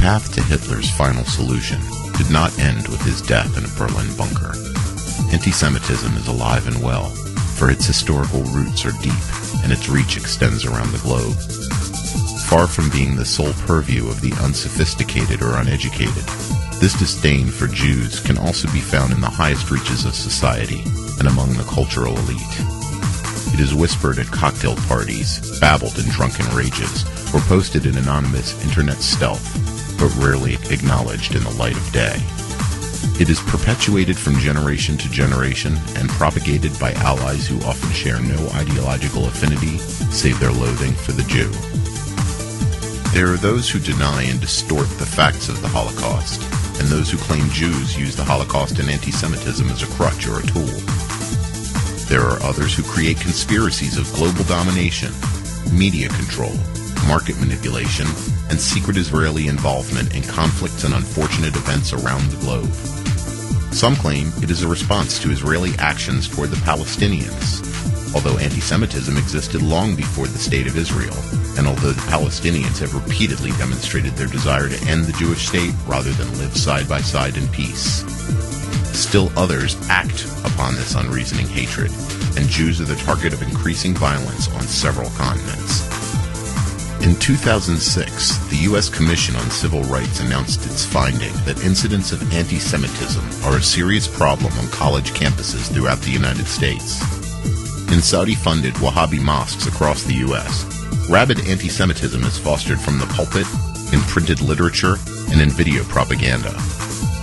path to Hitler's final solution did not end with his death in a Berlin bunker. Anti-Semitism is alive and well, for its historical roots are deep and its reach extends around the globe. Far from being the sole purview of the unsophisticated or uneducated, this disdain for Jews can also be found in the highest reaches of society and among the cultural elite. It is whispered at cocktail parties, babbled in drunken rages, or posted in anonymous internet stealth, but rarely acknowledged in the light of day. It is perpetuated from generation to generation and propagated by allies who often share no ideological affinity save their loathing for the Jew. There are those who deny and distort the facts of the Holocaust, and those who claim Jews use the Holocaust and anti-Semitism as a crutch or a tool. There are others who create conspiracies of global domination, media control, market manipulation, and secret Israeli involvement in conflicts and unfortunate events around the globe. Some claim it is a response to Israeli actions toward the Palestinians, although anti-Semitism existed long before the State of Israel, and although the Palestinians have repeatedly demonstrated their desire to end the Jewish state rather than live side by side in peace. Still others act upon this unreasoning hatred, and Jews are the target of increasing violence on several continents. In 2006, the U.S. Commission on Civil Rights announced its finding that incidents of anti-Semitism are a serious problem on college campuses throughout the United States. In Saudi-funded Wahhabi mosques across the U.S., rabid anti-Semitism is fostered from the pulpit, in printed literature, and in video propaganda.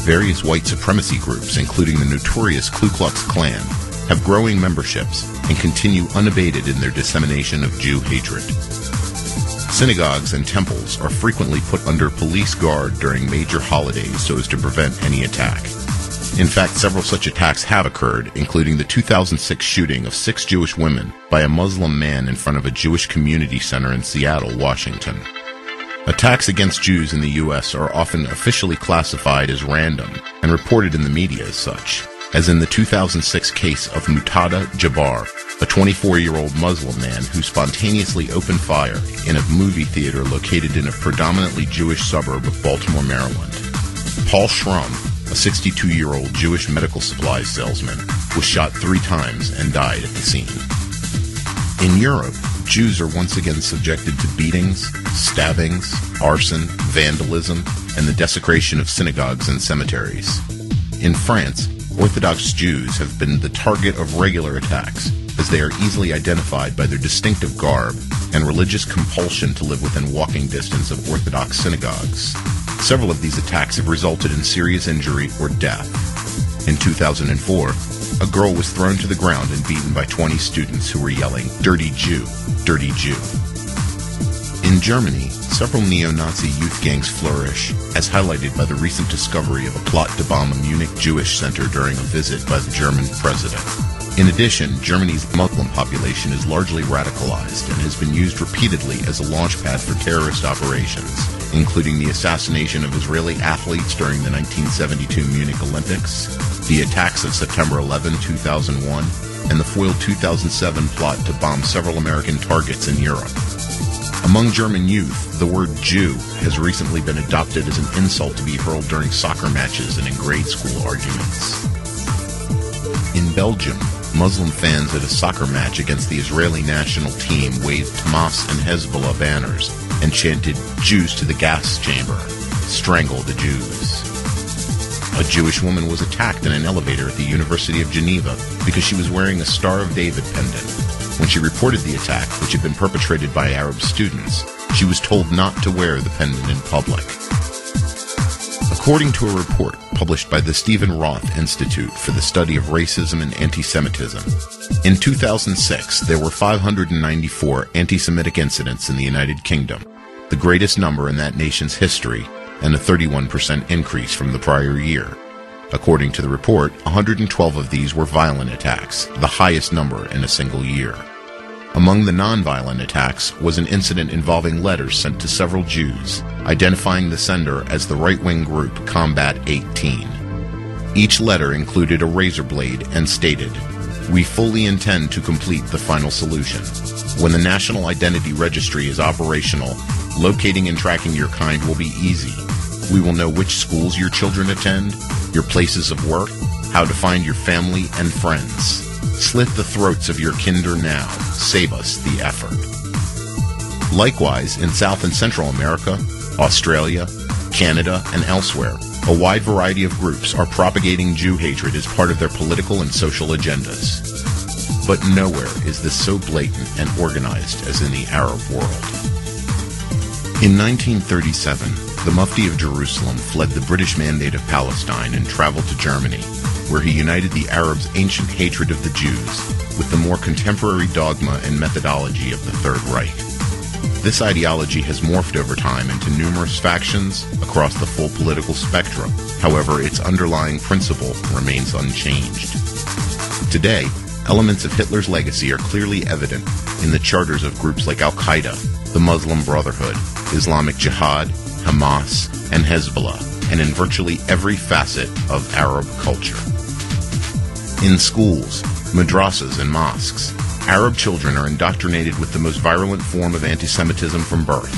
Various white supremacy groups, including the notorious Ku Klux Klan, have growing memberships and continue unabated in their dissemination of Jew hatred. Synagogues and temples are frequently put under police guard during major holidays so as to prevent any attack. In fact, several such attacks have occurred, including the 2006 shooting of 6 Jewish women by a Muslim man in front of a Jewish community center in Seattle, Washington. Attacks against Jews in the U.S. are often officially classified as random and reported in the media as such, as in the 2006 case of Muqtada Jabbar, a 24-year-old Muslim man who spontaneously opened fire in a movie theater located in a predominantly Jewish suburb of Baltimore, Maryland. Paul Schramm, a 62-year-old Jewish medical supplies salesman, was shot 3 times and died at the scene. In Europe, Jews are once again subjected to beatings, stabbings, arson, vandalism, and the desecration of synagogues and cemeteries. In France, Orthodox Jews have been the target of regular attacks, as they are easily identified by their distinctive garb and religious compulsion to live within walking distance of Orthodox synagogues. Several of these attacks have resulted in serious injury or death. In 2004, a girl was thrown to the ground and beaten by 20 students who were yelling, "Dirty Jew, dirty Jew." In Germany, several neo-Nazi youth gangs flourish, as highlighted by the recent discovery of a plot to bomb a Munich Jewish center during a visit by the German president. In addition, Germany's Muslim population is largely radicalized and has been used repeatedly as a launchpad for terrorist operations, including the assassination of Israeli athletes during the 1972 Munich Olympics, the attacks of September 11, 2001, and the foiled 2007 plot to bomb several American targets in Europe. Among German youth, the word Jew has recently been adopted as an insult to be hurled during soccer matches and in grade school arguments. In Belgium, Muslim fans at a soccer match against the Israeli national team waved Hamas and Hezbollah banners and chanted "Jews to the gas chamber, strangle the Jews." A Jewish woman was attacked in an elevator at the University of Geneva because she was wearing a Star of David pendant. When she reported the attack, which had been perpetrated by Arab students, she was told not to wear the pendant in public. According to a report published by the Stephen Roth Institute for the Study of Racism and Anti-Semitism, in 2006 there were 594 anti-Semitic incidents in the United Kingdom, the greatest number in that nation's history, and a 31% increase from the prior year. According to the report, 112 of these were violent attacks, the highest number in a single year. Among the non-violent attacks was an incident involving letters sent to several Jews, identifying the sender as the right-wing group Combat 18. Each letter included a razor blade and stated, "We fully intend to complete the final solution. When the National Identity Registry is operational, locating and tracking your kind will be easy. We will know which schools your children attend, your places of work, how to find your family and friends. Slit the throats of your kinder now. Save us the effort. Likewise, in South and Central America, Australia, Canada, and elsewhere, a wide variety of groups are propagating Jew hatred as part of their political and social agendas. But nowhere is this so blatant and organized as in the Arab world. In 1937, the Mufti of Jerusalem fled the British Mandate of Palestine and traveled to Germany, where he united the Arabs' ancient hatred of the Jews with the more contemporary dogma and methodology of the Third Reich. This ideology has morphed over time into numerous factions across the full political spectrum. However, its underlying principle remains unchanged. Today, elements of Hitler's legacy are clearly evident in the charters of groups like Al-Qaeda, the Muslim Brotherhood, Islamic Jihad, Hamas, and Hezbollah, and in virtually every facet of Arab culture. In schools, madrasas, and mosques, Arab children are indoctrinated with the most virulent form of anti-Semitism from birth.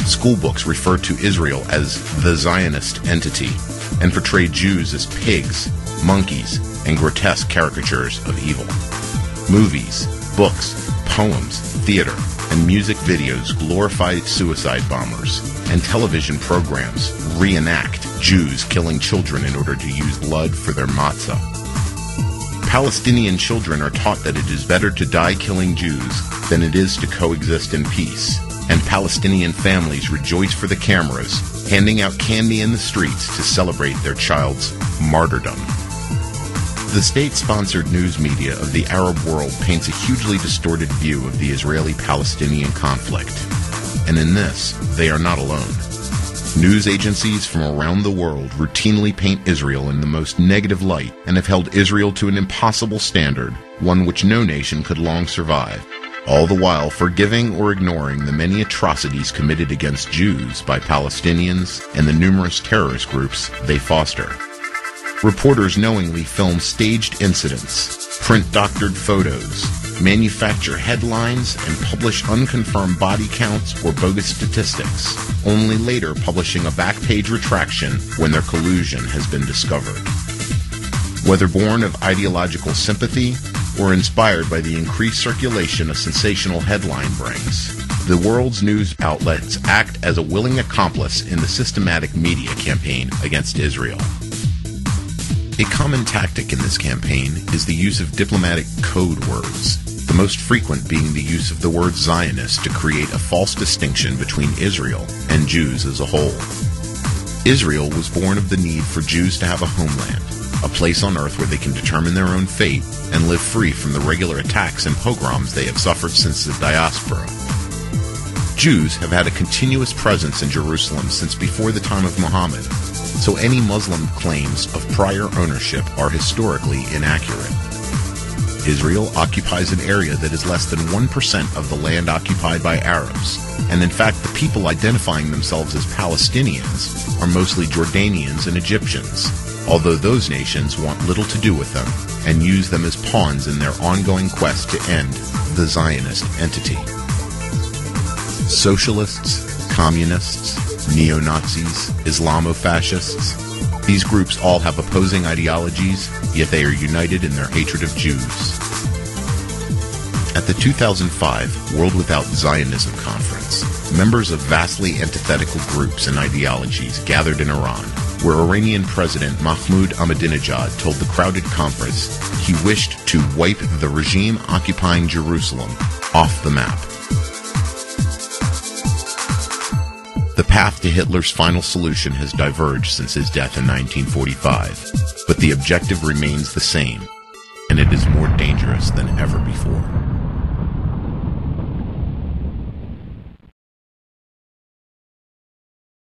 School books refer to Israel as the Zionist entity and portray Jews as pigs, monkeys, and grotesque caricatures of evil. Movies, books, poems, theater, and music videos glorify suicide bombers, and television programs reenact Jews killing children in order to use blood for their matzah. Palestinian children are taught that it is better to die killing Jews than it is to coexist in peace, and Palestinian families rejoice for the cameras, handing out candy in the streets to celebrate their child's martyrdom. The state-sponsored news media of the Arab world paints a hugely distorted view of the Israeli-Palestinian conflict, and in this, they are not alone. News agencies from around the world routinely paint Israel in the most negative light and have held Israel to an impossible standard, one which no nation could long survive, all the while forgiving or ignoring the many atrocities committed against Jews by Palestinians and the numerous terrorist groups they foster. Reporters knowingly film staged incidents, print doctored photos, manufacture headlines, and publish unconfirmed body counts or bogus statistics, only later publishing a back-page retraction when their collusion has been discovered. Whether born of ideological sympathy or inspired by the increased circulation a sensational headline brings, the world's news outlets act as a willing accomplice in the systematic media campaign against Israel. A common tactic in this campaign is the use of diplomatic code words, the most frequent being the use of the word Zionist to create a false distinction between Israel and Jews as a whole. Israel was born of the need for Jews to have a homeland, a place on earth where they can determine their own fate and live free from the regular attacks and pogroms they have suffered since the diaspora. Jews have had a continuous presence in Jerusalem since before the time of Muhammad, so any Muslim claims of prior ownership are historically inaccurate. Israel occupies an area that is less than 1% of the land occupied by Arabs, and in fact the people identifying themselves as Palestinians are mostly Jordanians and Egyptians, although those nations want little to do with them and use them as pawns in their ongoing quest to end the Zionist entity. Socialists, communists, neo-Nazis, Islamofascists. These groups all have opposing ideologies, yet they are united in their hatred of Jews. At the 2005 World Without Zionism Conference, members of vastly antithetical groups and ideologies gathered in Iran, where Iranian President Mahmoud Ahmadinejad told the crowded conference he wished to wipe the regime occupying Jerusalem off the map. The path to Hitler's final solution has diverged since his death in 1945, but the objective remains the same, and it is more dangerous than ever before.